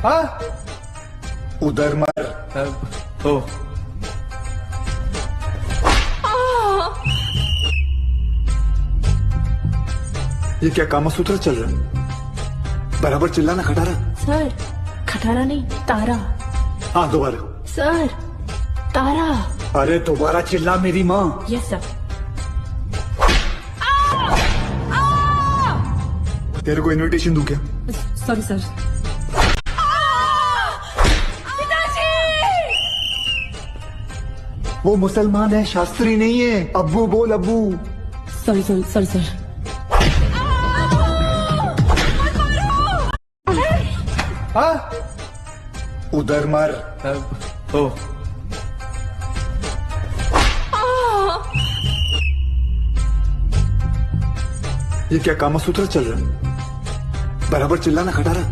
हाँ उधर मर। ओ ये क्या कामसूत्र चल रहा है? बराबर चिल्लाना खटारा। सर खटारा नहीं, तारा। हाँ दोबारा। सर तारा। अरे दोबारा चिल्ला मेरी माँ। Yes sir. तेरे को इनविटेशन दूं क्या? Sorry sir. वो मुसलमान है, शास्त्री नहीं है। अब्बू बोल अब्बू। Sorry sorry sorry sir. हाँ उधर मर। ओ ये क्या कामसूत्र चल रहा है? बराबर चिल्लाना खटारा।